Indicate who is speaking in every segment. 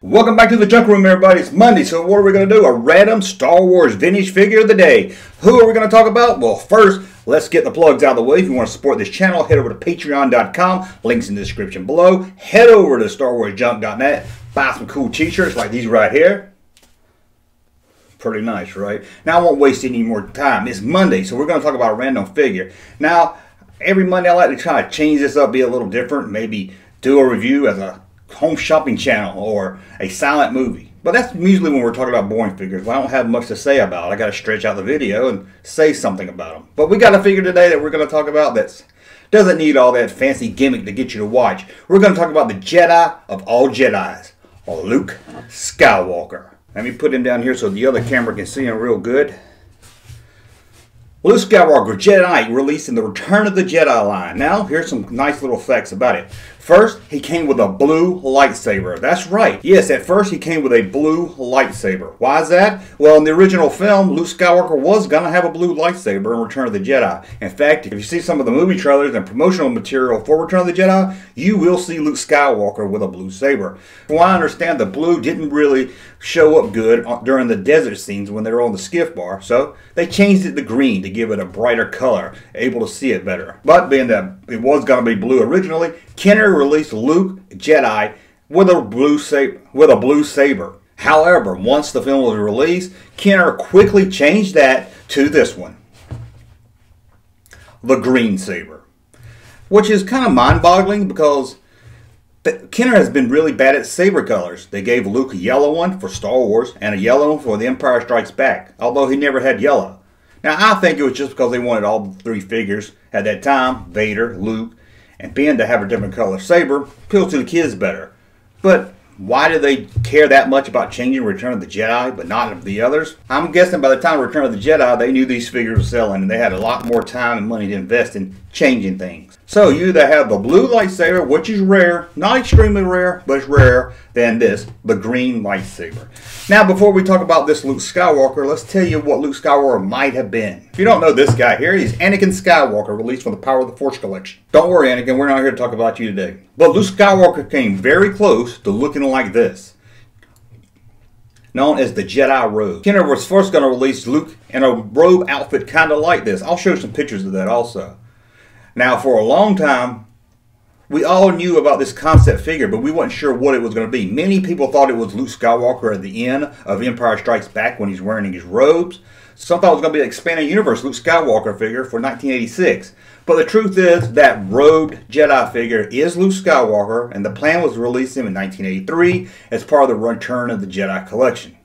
Speaker 1: Welcome back to the Junk Room, everybody. It's Monday, so what are we going to do? A random Star Wars vintage figure of the day. Who are we going to talk about? Well, first, let's get the plugs out of the way. If you want to support this channel, head over to patreon.com. Links in the description below. Head over to StarWarsJunk.net. Buy some cool t-shirts like these right here. Pretty nice, right? Now, I won't waste any more time. It's Monday, so we're going to talk about a random figure. Now, every Monday, I like to try to change this up, be a little different. Maybe do a review as a home shopping channel or a silent movie. But that's usually when we're talking about boring figures. I don't have much to say about it. I got to stretch out the video and say something about them. But we got a figure today that we're going to talk about that doesn't need all that fancy gimmick to get you to watch. We're going to talk about the Jedi of all Jedis, Luke Skywalker. Let me put him down here so the other camera can see him real good. Luke Skywalker, Jedi Knight, released in the Return of the Jedi line. Now, here's some nice little facts about it. First, he came with a blue lightsaber. That's right. Yes, at first he came with a blue lightsaber. Why is that? Well, in the original film, Luke Skywalker was going to have a blue lightsaber in Return of the Jedi. In fact, if you see some of the movie trailers and promotional material for Return of the Jedi, you will see Luke Skywalker with a blue saber. From what I understand, the blue didn't really show up good during the desert scenes when they were on the skiff bar, so they changed it to green to give it a brighter color, able to see it better. But being that it was going to be blue originally, Kenner released Luke Jedi with a blue saber. However, once the film was released, Kenner quickly changed that to this one, the green saber, which is kind of mind-boggling because Kenner has been really bad at saber colors. They gave Luke a yellow one for Star Wars and a yellow one for The Empire Strikes Back, although he never had yellow. Now, I think it was just because they wanted all the three figures at that time, Vader, Luke, and Ben, to have a different color saber. Appeals to the kids better. But why do they care that much about changing Return of the Jedi, but not of the others? I'm guessing by the time of Return of the Jedi, they knew these figures were selling, and they had a lot more time and money to invest in changing things. So you either have the blue lightsaber, which is rare, not extremely rare, but it's rarer than this, the green lightsaber. Now, before we talk about this Luke Skywalker, let's tell you what Luke Skywalker might have been. If you don't know this guy here, he's Anakin Skywalker, released from the Power of the Force collection. Don't worry, Anakin, we're not here to talk about you today. But Luke Skywalker came very close to looking like this, known as the Jedi robe. Kenner was first going to release Luke in a robe outfit kind of like this. I'll show you some pictures of that also. Now, for a long time, we all knew about this concept figure, but we weren't sure what it was going to be. Many people thought it was Luke Skywalker at the end of Empire Strikes Back when he's wearing his robes. Some thought it was going to be an expanded universe Luke Skywalker figure for 1986. But the truth is that robed Jedi figure is Luke Skywalker, and the plan was to release him in 1983 as part of the Return of the Jedi collection.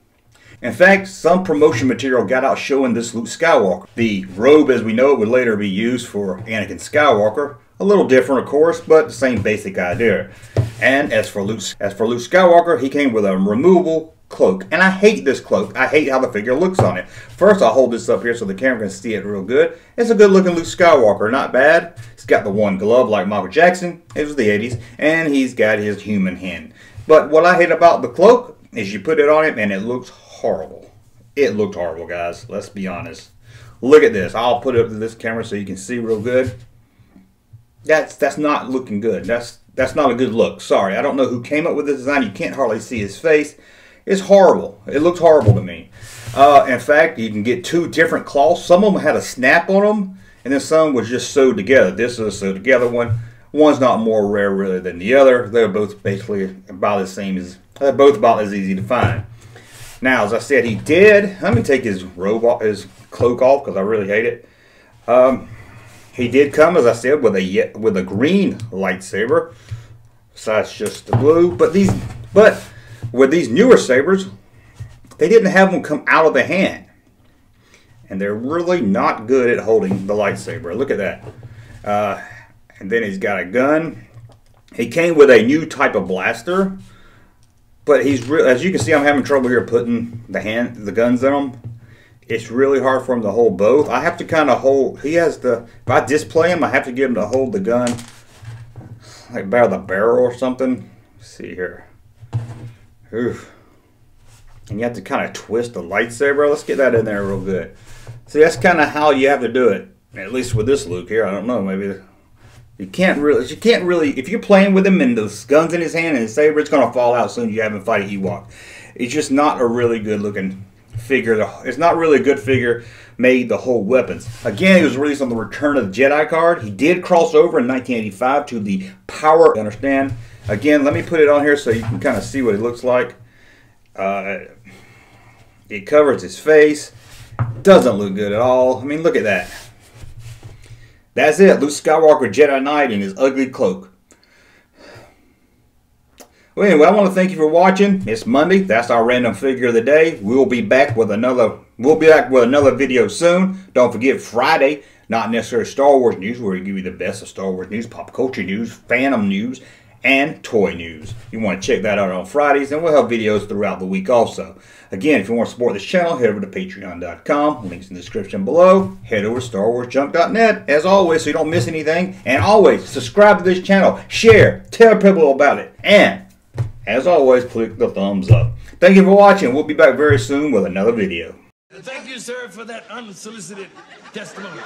Speaker 1: In fact, some promotion material got out showing this Luke Skywalker. The robe, as we know it, would later be used for Anakin Skywalker. A little different, of course, but the same basic idea. And as for Luke Skywalker, he came with a removable cloak. And I hate this cloak. I hate how the figure looks on it. First, I'll hold this up here so the camera can see it real good. It's a good-looking Luke Skywalker. Not bad. He's got the one glove like Michael Jackson. It was the 80s. And he's got his human hand. But what I hate about the cloak is you put it on him and it looks horrible. It looked horrible, guys. Let's be honest. Look at this. I'll put it up to this camera so you can see real good. That's not looking good. That's not a good look. Sorry, I don't know who came up with this design. You can't hardly see his face. It's horrible. It looks horrible to me. In fact, you can get two different cloths. Some of them had a snap on them, and then some was just sewed together. This is a sewed together one. One's not more rare really than the other. They're both basically about the same as. They're both about as easy to find. Now, as I said, he did. Let me take his robe off, his cloak off, because I really hate it. He did come, as I said, with a green lightsaber, besides just the blue. But with these newer sabers, they didn't have them come out of the hand, and they're really not good at holding the lightsaber. Look at that. And then he's got a gun. He came with a new type of blaster, but as you can see, I'm having trouble here putting the guns in them. It's really hard for him to hold both. I have to kind of hold. If I display him, I have to get him to hold the gun like by the barrel or something. Let's see here. Oof. And you have to kind of twist the lightsaber. Let's get that in there real good. See, that's kind of how you have to do it. At least with this Luke here. I don't know. Maybe You can't really, if you're playing with him and the gun's in his hand and his saber, it's going to fall out as soon as you have him fight an Ewok. It's just not a really good looking figure. It's not really a good figure made, the whole weapons. Again, he was released on the Return of the Jedi card. He did cross over in 1985 to the Power, you understand? Again, let me put it on here so you can kind of see what it looks like. It covers his face. Doesn't look good at all. I mean, look at that. That's it. Luke Skywalker, Jedi Knight, in his ugly cloak. Well, anyway, I want to thank you for watching. It's Monday. That's our random figure of the day. We'll be back with another video soon. Don't forget Friday, not necessarily Star Wars news, where we give you the best of Star Wars news, pop culture news, fandom news, and toy news. You want to check that out on Fridays, and we'll have videos throughout the week also. Again, if you want to support this channel, head over to patreon.com. Links in the description below. Head over to StarWarsJunk.net, as always, so you don't miss anything. And always, subscribe to this channel. Share. Tell people about it. And, as always, click the thumbs up. Thank you for watching. We'll be back very soon with another video.
Speaker 2: Thank you, sir, for that unsolicited testimony.